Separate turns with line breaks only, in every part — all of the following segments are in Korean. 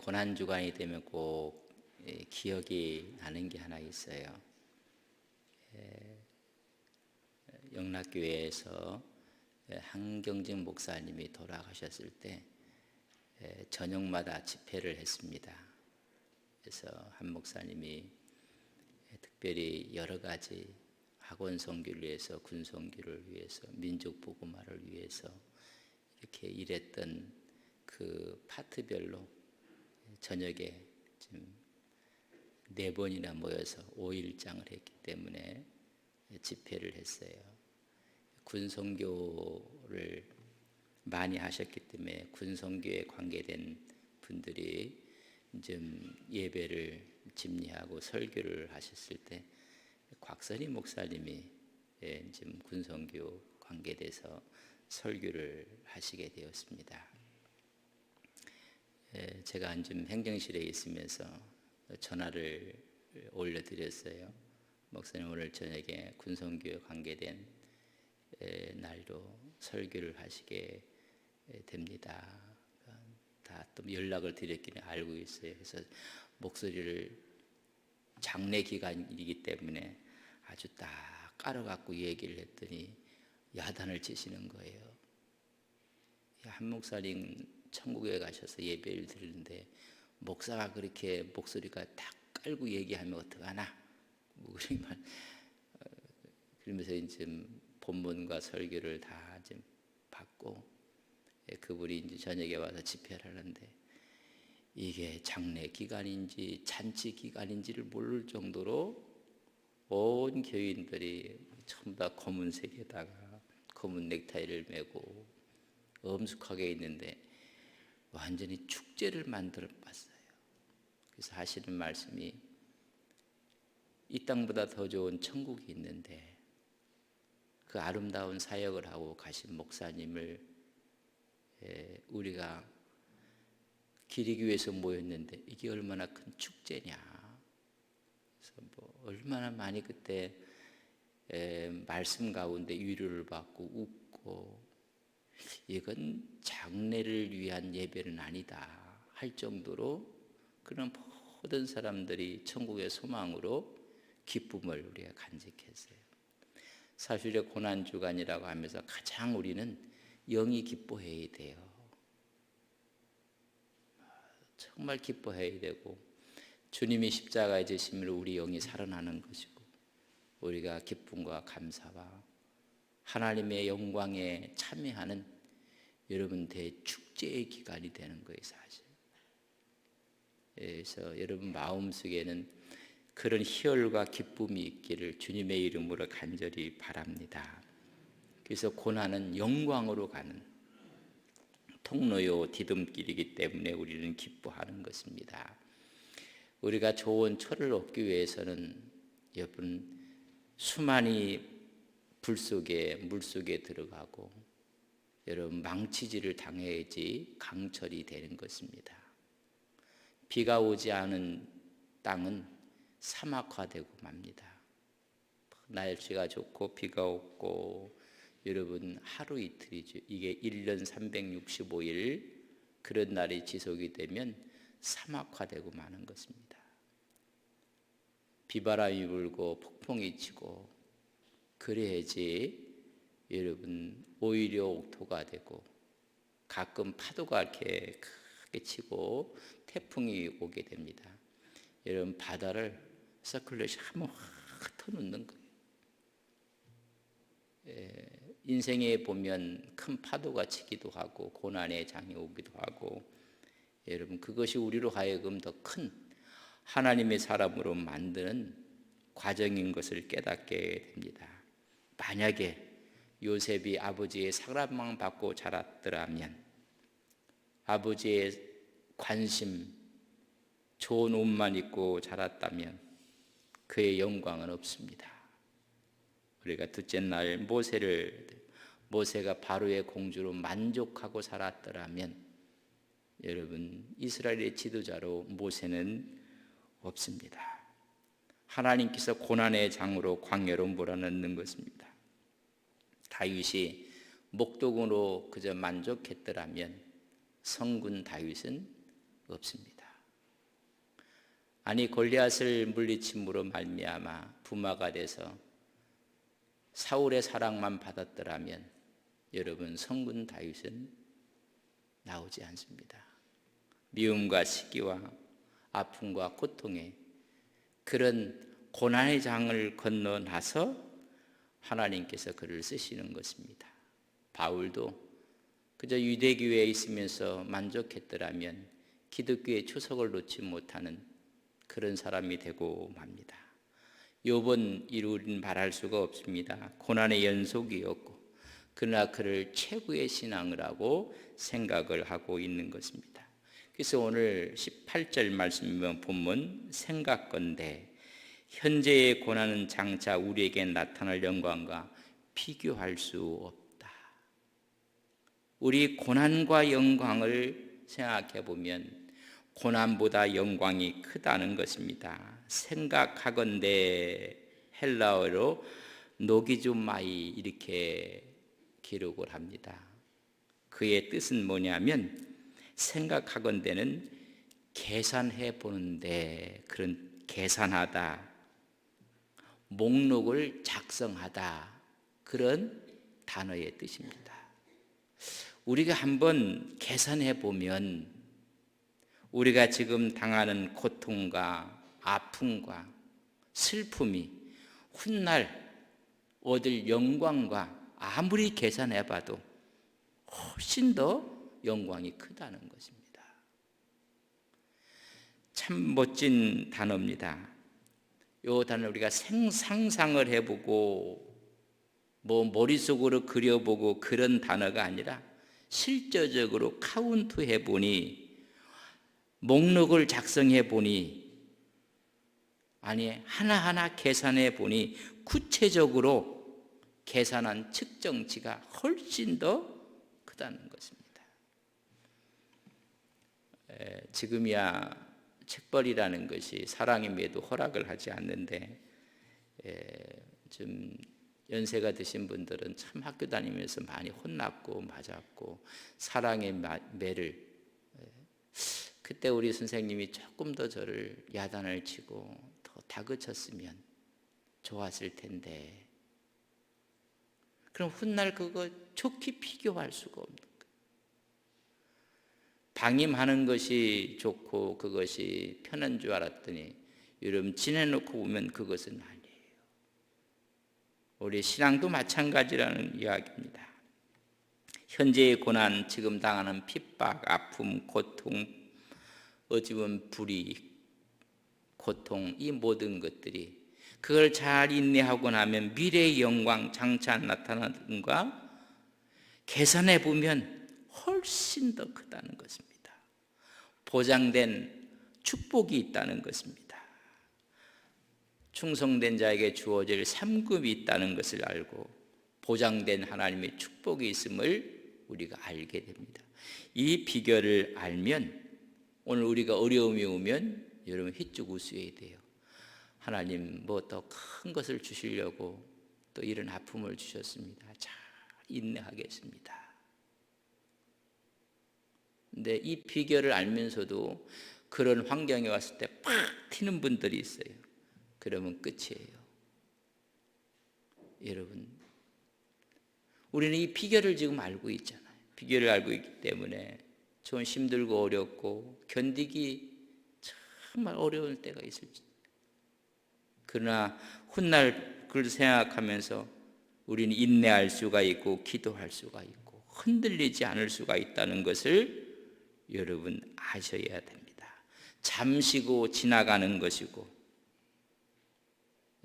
고난주간이 되면 꼭 기억이 나는 게 하나 있어요. 영락교회에서 한경직 목사님이 돌아가셨을 때 저녁마다 집회를 했습니다. 그래서 한 목사님이 특별히 여러 가지 학원 선교를 위해서, 군 선교를 위해서, 민족 복음화를 위해서 이렇게 일했던 그 파트별로 저녁에 지금 4번이나 모여서 5일장을 했기 때문에 집회를 했어요. 군 선교를 많이 하셨기 때문에 군 선교에 관계된 분들이 좀 예배를 집리하고 설교를 하셨을 때 곽선희 목사님이 지금 군 선교 관계돼서 설교를 하시게 되었습니다. 제가 지금 행정실에 있으면서 전화를 올려드렸어요. 목사님, 오늘 저녁에 군 선교에 관계된 날로 설교를 하시게 됩니다. 다 또 연락을 드렸기는 알고 있어요. 그래서 목소리를 장례 기간이기 때문에 아주 딱 깔아갖고 얘기를 했더니 야단을 치시는 거예요. 한 목사님 천국에 가셔서 예배를 드리는데 목사가 그렇게 목소리가 딱 깔고 얘기하면 어떡하나? 그러면서 이제 본문과 설교를 다 좀 받고 그분이 이제 저녁에 와서 집회를 하는데 이게 장례 기간인지 잔치 기간인지를 모를 정도로 온 교인들이 전부 다 검은색에다가 검은 넥타이를 메고 엄숙하게 있는데 완전히 축제를 만들어 봤어요. 그래서 하시는 말씀이 이 땅보다 더 좋은 천국이 있는데 그 아름다운 사역을 하고 가신 목사님을 우리가 기리기 위해서 모였는데 이게 얼마나 큰 축제냐. 그래서 얼마나 많이 그때 말씀 가운데 위로를 받고 웃고 이건 장례를 위한 예배는 아니다 할 정도로 그런 모든 사람들이 천국의 소망으로 기쁨을 우리가 간직했어요. 사실의 고난주간이라고 하면서 가장 우리는 영이 기뻐해야 돼요. 정말 기뻐해야 되고 주님이 십자가에 지심으로 우리 영이 살아나는 것이고 우리가 기쁨과 감사와 하나님의 영광에 참여하는 여러분 대축제의 기간이 되는 거예요, 사실. 그래서 여러분 마음속에는 그런 희열과 기쁨이 있기를 주님의 이름으로 간절히 바랍니다. 그래서 고난은 영광으로 가는 통로요 디딤길이기 때문에 우리는 기뻐하는 것입니다. 우리가 좋은 철을 얻기 위해서는 여러분 수많이 불 속에 물 속에 들어가고 여러분 망치질을 당해야지 강철이 되는 것입니다. 비가 오지 않은 땅은 사막화되고 맙니다. 날씨가 좋고 비가 없고 여러분 하루 이틀이죠. 이게 1년 365일 그런 날이 지속이 되면 사막화되고 마는 것입니다. 비바람이 불고 폭풍이 치고 그래야지 여러분 오히려 옥토가 되고 가끔 파도가 이렇게 크게 치고 태풍이 오게 됩니다. 여러분 바다를 서큘레이션 한번 확 터놓는 거예요. 인생에 보면 큰 파도가 치기도 하고 고난의 장이 오기도 하고 여러분 그것이 우리로 하여금 더 큰 하나님의 사람으로 만드는 과정인 것을 깨닫게 됩니다. 만약에 요셉이 아버지의 사랑만 받고 자랐더라면 아버지의 관심 좋은 옷만 입고 자랐다면 그의 영광은 없습니다. 우리가 둘째 날 모세가 바로의 공주로 만족하고 살았더라면 여러분 이스라엘의 지도자로 모세는 없습니다. 하나님께서 고난의 장으로 광야로 몰아넣는 것입니다. 다윗이 목동으로 그저 만족했더라면 성군 다윗은 없습니다. 아니 골리앗을 물리침으로 말미암아 부마가 돼서 사울의 사랑만 받았더라면 여러분 성군 다윗은 나오지 않습니다. 미움과 시기와 아픔과 고통에 그런 고난의 장을 건너나서 하나님께서 그를 쓰시는 것입니다. 바울도 그저 유대교회에 있으면서 만족했더라면 기독교의 추석을 놓지 못하는 그런 사람이 되고 맙니다. 욥은 이루린 말할 수가 없습니다. 고난의 연속이었고 그러나 그를 최고의 신앙을 하고 생각을 하고 있는 것입니다. 그래서 오늘 18절 말씀 본문 생각건대 현재의 고난은 장차 우리에게 나타날 영광과 비교할 수 없다. 우리 고난과 영광을 생각해 보면 고난보다 영광이 크다는 것입니다. 생각하건대 헬라어로 노기주마이 이렇게 기록을 합니다. 그의 뜻은 뭐냐면 생각하건대는 계산해 보는데 그런 계산하다, 목록을 작성하다 그런 단어의 뜻입니다. 우리가 한번 계산해 보면 우리가 지금 당하는 고통과 아픔과 슬픔이 훗날 얻을 영광과 아무리 계산해 봐도 훨씬 더 영광이 크다는 것입니다. 참 멋진 단어입니다. 이 단어를 우리가 상상을 해보고 머릿속으로 그려보고 그런 단어가 아니라 실제적으로 카운트 해보니 목록을 작성해 보니 아니 하나하나 계산해 보니 구체적으로 계산한 측정치가 훨씬 더 크다는 것입니다. 지금이야 책벌이라는 것이 사랑임에도 허락을 하지 않는데 좀 연세가 드신 분들은 참 학교 다니면서 많이 혼났고 맞았고 사랑의 매를 그때 우리 선생님이 조금 더 저를 야단을 치고 더 다그쳤으면 좋았을 텐데 그럼 훗날 그거 좋게 비교할 수가 없는 거예요. 방임하는 것이 좋고 그것이 편한 줄 알았더니 여러분 지내놓고 보면 그것은 아니에요. 우리 신앙도 마찬가지라는 이야기입니다. 현재의 고난, 지금 당하는 핍박, 아픔, 고통, 어찌 보면 불이익, 고통 이 모든 것들이 그걸 잘 인내하고 나면 미래의 영광 장차 나타나는 것과 계산해 보면 훨씬 더 크다는 것입니다. 보장된 축복이 있다는 것입니다. 충성된 자에게 주어질 상급이 있다는 것을 알고 보장된 하나님의 축복이 있음을 우리가 알게 됩니다. 이 비결을 알면 오늘 우리가 어려움이 오면 여러분 휘쭉 웃어야 돼요. 하나님 뭐 더 큰 것을 주시려고 또 이런 아픔을 주셨습니다. 잘 인내하겠습니다. 근데 이 비결을 알면서도 그런 환경에 왔을 때 팍 튀는 분들이 있어요. 그러면 끝이에요. 여러분 우리는 이 비결을 지금 알고 있잖아요. 비결을 알고 있기 때문에 좀 힘들고 어렵고 견디기 정말 어려울 때가 있을지. 그러나 훗날 그걸 생각하면서 우리는 인내할 수가 있고 기도할 수가 있고 흔들리지 않을 수가 있다는 것을 여러분 아셔야 됩니다. 잠시고 지나가는 것이고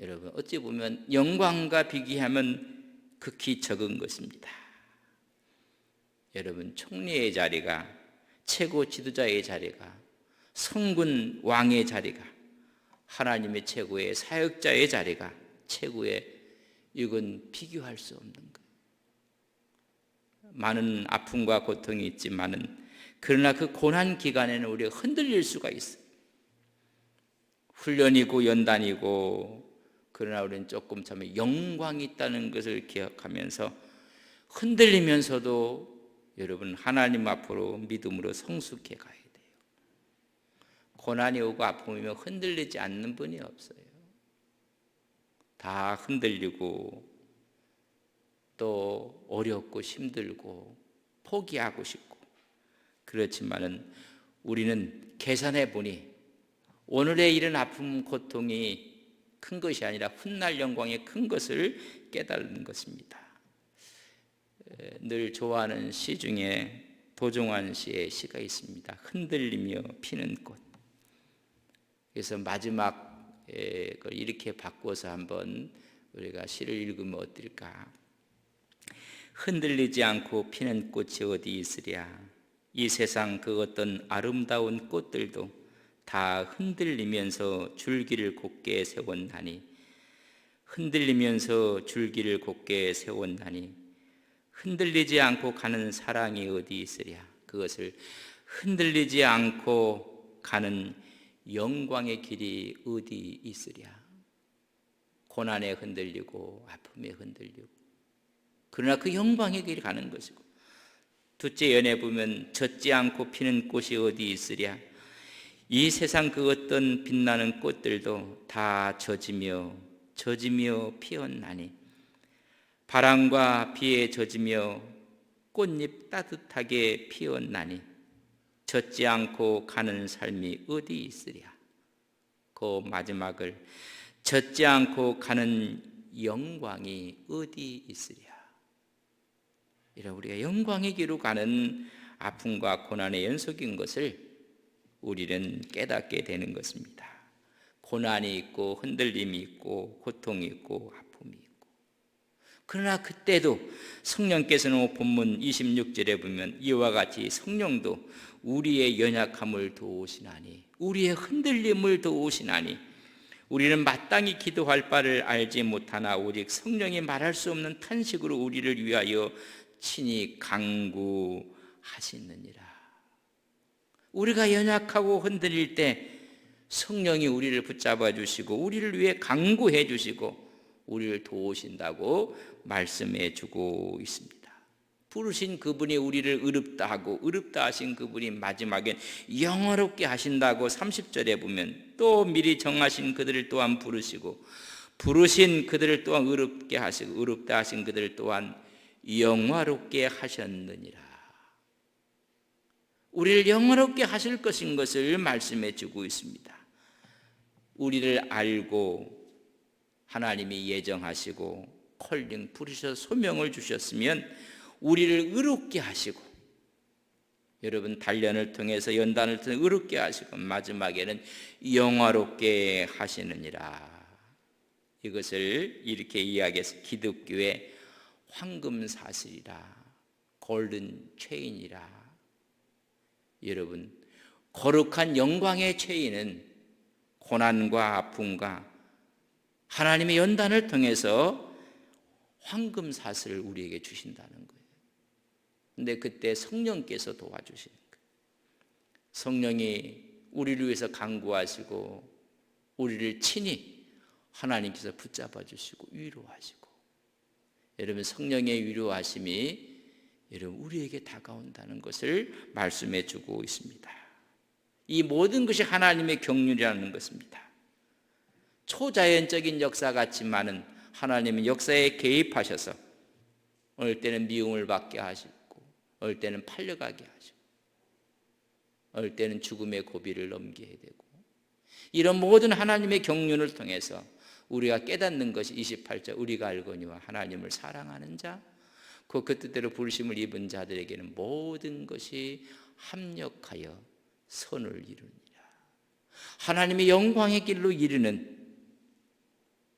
여러분 어찌 보면 영광과 비교하면 극히 적은 것입니다. 여러분 총리의 자리가 최고 지도자의 자리가 성군 왕의 자리가 하나님의 최고의 사역자의 자리가 최고의 이건 비교할 수 없는 거예요. 많은 아픔과 고통이 있지만은 그러나 그 고난 기간에는 우리가 흔들릴 수가 있어요. 훈련이고 연단이고 그러나 우리는 조금 참에 영광이 있다는 것을 기억하면서 흔들리면서도 여러분 하나님 앞으로 믿음으로 성숙해 가야 돼요. 고난이 오고 아픔이 오면 흔들리지 않는 분이 없어요. 다 흔들리고 또 어렵고 힘들고 포기하고 싶고, 그렇지만은 우리는 계산해 보니 오늘의 이런 아픔 고통이 큰 것이 아니라 훗날 영광의 큰 것을 깨달은 것입니다. 늘 좋아하는 시 중에 도종환 씨의 시가 있습니다. 흔들리며 피는 꽃. 그래서 마지막 걸 이렇게 바꿔서 한번 우리가 시를 읽으면 어떨까? 흔들리지 않고 피는 꽃이 어디 있으랴. 이 세상 그 어떤 아름다운 꽃들도 다 흔들리면서 줄기를 곧게 세웠나니, 흔들리면서 줄기를 곧게 세웠나니 흔들리지 않고 가는 사랑이 어디 있으랴. 그것을 흔들리지 않고 가는 영광의 길이 어디 있으랴. 고난에 흔들리고 아픔에 흔들리고, 그러나 그 영광의 길이 가는 것이고, 둘째 연에 보면 젖지 않고 피는 꽃이 어디 있으랴. 이 세상 그 어떤 빛나는 꽃들도 다 젖으며 피었나니, 바람과 비에 젖으며 꽃잎 따뜻하게 피었나니 젖지 않고 가는 삶이 어디 있으랴. 그 마지막을 젖지 않고 가는 영광이 어디 있으랴. 이런 우리가 영광의 길로 가는 아픔과 고난의 연속인 것을 우리는 깨닫게 되는 것입니다. 고난이 있고 흔들림이 있고 고통이 있고 아픔이 있고, 그러나 그때도 성령께서는 본문 26절에 보면 이와 같이 성령도 우리의 연약함을 도우시나니, 우리의 흔들림을 도우시나니, 우리는 마땅히 기도할 바를 알지 못하나 오직 성령이 말할 수 없는 탄식으로 우리를 위하여 친히 간구하시느니라. 우리가 연약하고 흔들릴 때 성령이 우리를 붙잡아 주시고 우리를 위해 간구해 주시고 우리를 도우신다고 말씀해 주고 있습니다. 부르신 그분이 우리를 의롭다 하고 의롭다 하신 그분이 마지막엔 영화롭게 하신다고 30절에 보면, 또 미리 정하신 그들을 또한 부르시고 부르신 그들을 또한 의롭게 하시고 의롭다 하신 그들을 또한 영화롭게 하셨느니라. 우리를 영화롭게 하실 것인 것을 말씀해 주고 있습니다. 우리를 알고 하나님이 예정하시고 콜링 부르셔서 소명을 주셨으면 우리를 의롭게 하시고, 여러분 단련을 통해서 연단을 통해 의롭게 하시고 마지막에는 영화롭게 하시느니라. 이것을 이렇게 이야기해서 기독교의 황금사슬이라, 골든 체인이라. 여러분, 거룩한 영광의 체인은 고난과 아픔과 하나님의 연단을 통해서 황금사슬을 우리에게 주신다는 거예요. 근데 그때 성령께서 도와주시는 거예요. 성령이 우리를 위해서 간구하시고 우리를 친히 하나님께서 붙잡아 주시고 위로하시고, 여러분 성령의 위로하심이 여러분 우리에게 다가온다는 것을 말씀해 주고 있습니다. 이 모든 것이 하나님의 경륜이라는 것입니다. 초자연적인 역사 같지만은 하나님은 역사에 개입하셔서 어느 때는 미움을 받게 하시고 어느 때는 팔려가게 하시고 어느 때는 죽음의 고비를 넘기게 되고, 이런 모든 하나님의 경륜을 통해서 우리가 깨닫는 것이 28절 우리가 알거니와 하나님을 사랑하는 자 그 뜻대로 부르심을 입은 자들에게는 모든 것이 합력하여 선을 이루니라. 하나님의 영광의 길로 이르는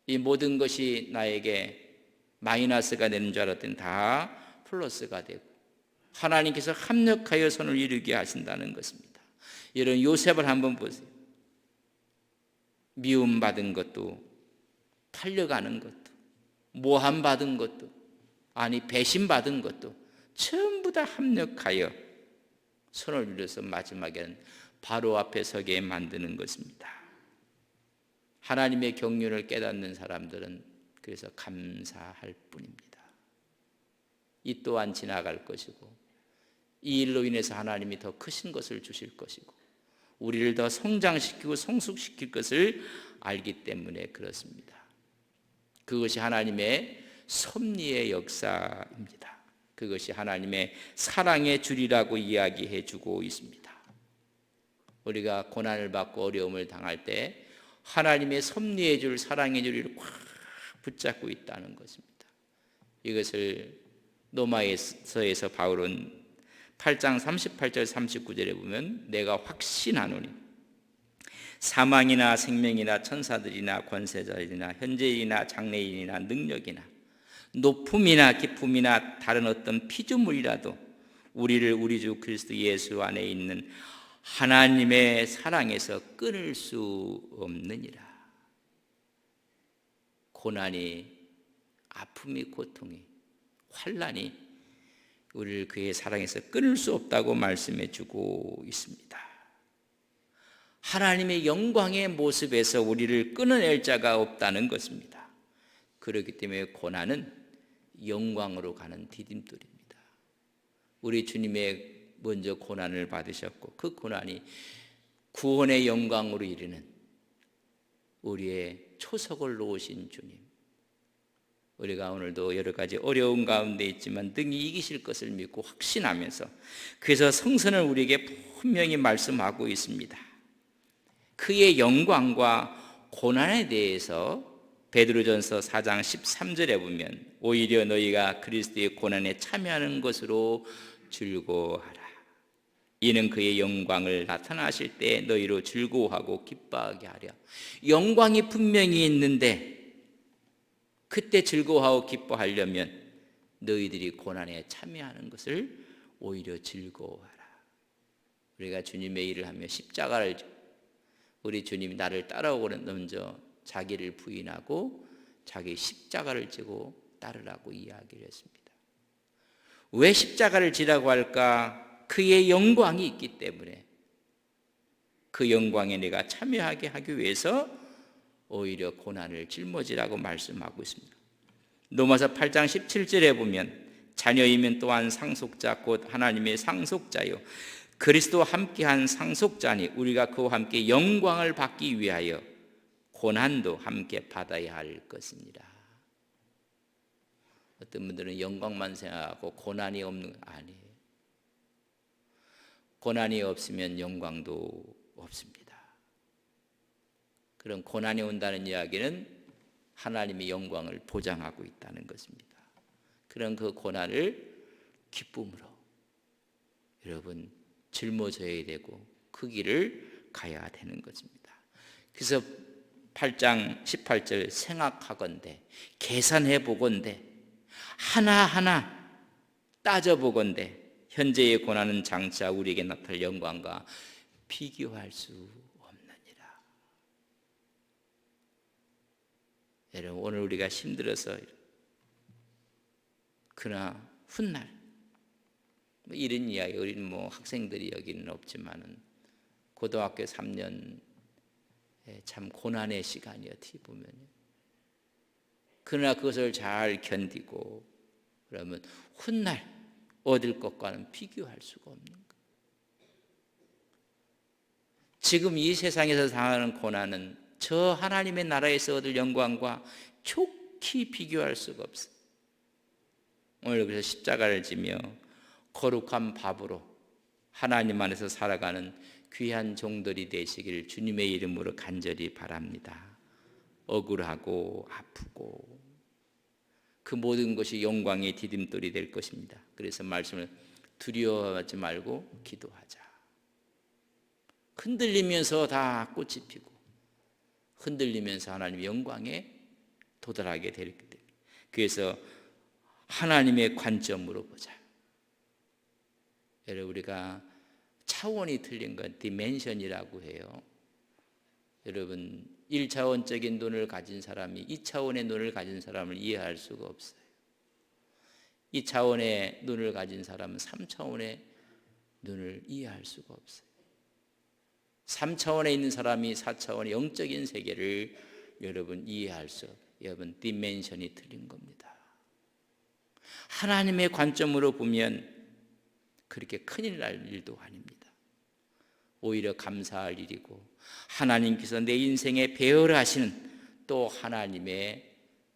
이 모든 것이 나에게 마이너스가 되는 줄 알았더니 다 플러스가 되고 하나님께서 합력하여 선을 이루게 하신다는 것입니다. 여러분 요셉을 한번 보세요. 미움받은 것도 팔려가는 것도 모함받은 것도 아니 배신받은 것도 전부 다 합력하여 선을 이루어서 마지막에는 바로 앞에 서게 만드는 것입니다. 하나님의 경륜을 깨닫는 사람들은 그래서 감사할 뿐입니다. 이 또한 지나갈 것이고 이 일로 인해서 하나님이 더 크신 것을 주실 것이고 우리를 더 성장시키고 성숙시킬 것을 알기 때문에 그렇습니다. 그것이 하나님의 섭리의 역사입니다. 그것이 하나님의 사랑의 줄이라고 이야기해 주고 있습니다. 우리가 고난을 받고 어려움을 당할 때 하나님의 섭리의 줄, 사랑의 줄을 꽉 붙잡고 있다는 것입니다. 이것을 로마서에서 바울은 8장 38절 39절에 보면 내가 확신하노니 사망이나 생명이나 천사들이나 권세자들이나 현재이나 장래인이나 능력이나 높음이나 깊음이나 다른 어떤 피조물이라도 우리를 우리 주 그리스도 예수 안에 있는 하나님의 사랑에서 끊을 수 없느니라. 고난이, 아픔이, 고통이, 환난이 우리를 그의 사랑에서 끊을 수 없다고 말씀해 주고 있습니다. 하나님의 영광의 모습에서 우리를 끊어낼 자가 없다는 것입니다. 그렇기 때문에 고난은 영광으로 가는 디딤돌입니다. 우리 주님의 먼저 고난을 받으셨고 그 고난이 구원의 영광으로 이르는 우리의 초석을 놓으신 주님, 우리가 오늘도 여러 가지 어려운 가운데 있지만 능히 이기실 것을 믿고 확신하면서 그래서 성서는 우리에게 분명히 말씀하고 있습니다. 그의 영광과 고난에 대해서 베드로전서 4장 13절에 보면 오히려 너희가 그리스도의 고난에 참여하는 것으로 즐거워하라. 이는 그의 영광을 나타나실 때 너희로 즐거워하고 기뻐하게 하려. 영광이 분명히 있는데 그때 즐거워하고 기뻐하려면 너희들이 고난에 참여하는 것을 오히려 즐거워하라. 우리가 주님의 일을 하며 십자가를 우리 주님이 나를 따라오고는 먼저 자기를 부인하고 자기 십자가를 지고 따르라고 이야기를 했습니다. 왜 십자가를 지라고 할까? 그의 영광이 있기 때문에 그 영광에 내가 참여하게 하기 위해서 오히려 고난을 짊어지라고 말씀하고 있습니다. 로마서 8장 17절에 보면 자녀이면 또한 상속자 곧 하나님의 상속자요 그리스도와 함께한 상속자니 우리가 그와 함께 영광을 받기 위하여 고난도 함께 받아야 할 것이니라. 어떤 분들은 영광만 생각하고 고난이 없는 거 아니에요. 고난이 없으면 영광도 없습니다. 그런 고난이 온다는 이야기는 하나님의 영광을 보장하고 있다는 것입니다. 그런 그 고난을 기쁨으로 여러분 짊어져야 되고 그 길을 가야 되는 것입니다. 그래서 8장 18절 생각하건대 계산해 보건대 하나하나 따져보건대 현재의 고난은 장차 우리에게 나타날 영광과 비교할 수 없느니라. 여러분 오늘 우리가 힘들어서 그러나 훗날 이런 이야기 우리는 학생들이 여기는 없지만은 고등학교 3년 참 고난의 시간이 어떻게 보면 그러나 그것을 잘 견디고 그러면 훗날 얻을 것과는 비교할 수가 없는 거예요. 지금 이 세상에서 당하는 고난은 저 하나님의 나라에서 얻을 영광과 좋게 비교할 수가 없어요. 오늘 그래서 십자가를 지며 거룩한 밥으로 하나님 안에서 살아가는 귀한 종들이 되시기를 주님의 이름으로 간절히 바랍니다. 억울하고 아프고 그 모든 것이 영광의 디딤돌이 될 것입니다. 그래서 말씀을 두려워하지 말고 기도하자. 흔들리면서 다 꽃이 피고 흔들리면서 하나님의 영광에 도달하게 될 때 그래서 하나님의 관점으로 보자. 여러분 우리가 차원이 틀린 건 디멘션이라고 해요. 여러분 1차원적인 눈을 가진 사람이 2차원의 눈을 가진 사람을 이해할 수가 없어요. 2차원의 눈을 가진 사람은 3차원의 눈을 이해할 수가 없어요. 3차원에 있는 사람이 4차원의 영적인 세계를 여러분 이해할 수 없어요. 여러분 디멘션이 틀린 겁니다. 하나님의 관점으로 보면 그렇게 큰일 날 일도 아닙니다. 오히려 감사할 일이고, 하나님께서 내 인생에 배열하시는 또 하나님의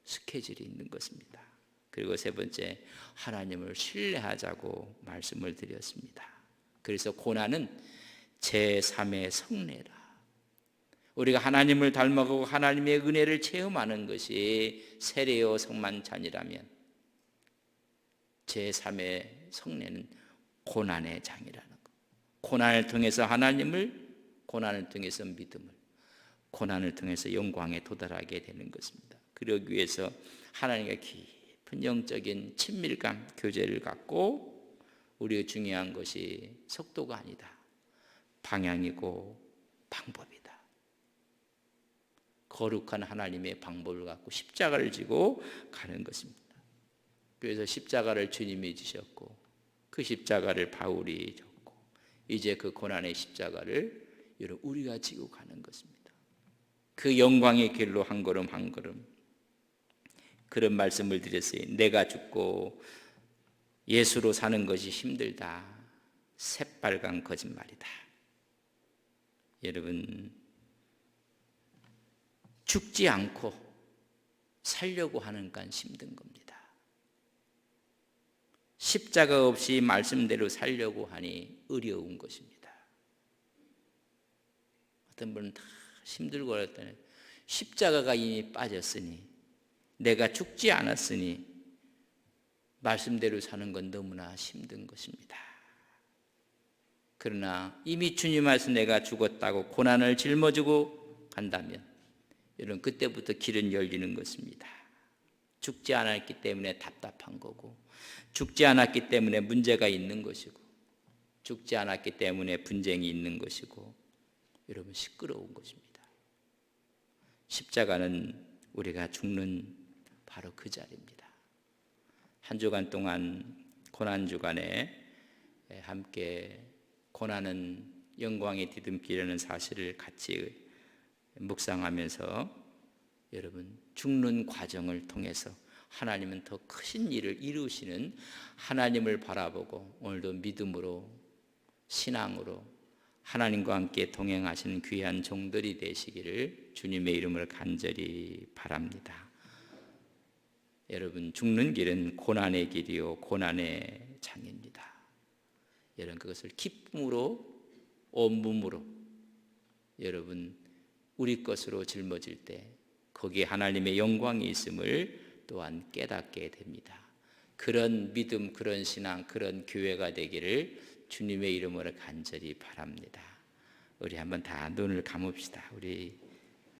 스케줄이 있는 것입니다. 그리고 세 번째, 하나님을 신뢰하자고 말씀을 드렸습니다. 그래서 고난은 제3의 성례라. 우리가 하나님을 닮아가고 하나님의 은혜를 체험하는 것이 세례요 성만찬이라면, 제3의 성례는 고난의 장이라는 것. 고난을 통해서 하나님을, 고난을 통해서 믿음을, 고난을 통해서 영광에 도달하게 되는 것입니다. 그러기 위해서 하나님과 깊은 영적인 친밀감, 교제를 갖고, 우리가 중요한 것이 속도가 아니다, 방향이고 방법이다. 거룩한 하나님의 방법을 갖고 십자가를 지고 가는 것입니다. 그래서 십자가를 주님이 지셨고, 그 십자가를 바울이 졌고, 이제 그 고난의 십자가를 우리가 지고 가는 것입니다. 그 영광의 길로 한 걸음 한 걸음, 그런 말씀을 드렸어요. 내가 죽고 예수로 사는 것이 힘들다, 새빨간 거짓말이다. 여러분, 죽지 않고 살려고 하는 건 힘든 겁니다. 십자가 없이 말씀대로 살려고 하니 어려운 것입니다. 어떤 분은 다 힘들고 그랬더니, 십자가가 이미 빠졌으니, 내가 죽지 않았으니 말씀대로 사는 건 너무나 힘든 것입니다. 그러나 이미 주님 안에서 내가 죽었다고 고난을 짊어지고 간다면, 여러분, 그때부터 길은 열리는 것입니다. 죽지 않았기 때문에 답답한 거고, 죽지 않았기 때문에 문제가 있는 것이고, 죽지 않았기 때문에 분쟁이 있는 것이고, 여러분, 시끄러운 것입니다. 십자가는 우리가 죽는 바로 그 자리입니다. 한 주간 동안 고난주간에 함께 고난은 영광의 뒤듬기라는 사실을 같이 묵상하면서, 여러분, 죽는 과정을 통해서 하나님은 더 크신 일을 이루시는 하나님을 바라보고, 오늘도 믿음으로, 신앙으로 하나님과 함께 동행하시는 귀한 종들이 되시기를 주님의 이름으로 간절히 바랍니다. 여러분, 죽는 길은 고난의 길이요 고난의 장입니다. 여러분, 그것을 기쁨으로, 온 몸으로 여러분 우리 것으로 짊어질 때 거기에 하나님의 영광이 있음을 또한 깨닫게 됩니다. 그런 믿음, 그런 신앙, 그런 교회가 되기를 주님의 이름으로 간절히 바랍니다. 우리 한번 다 눈을 감읍시다. 우리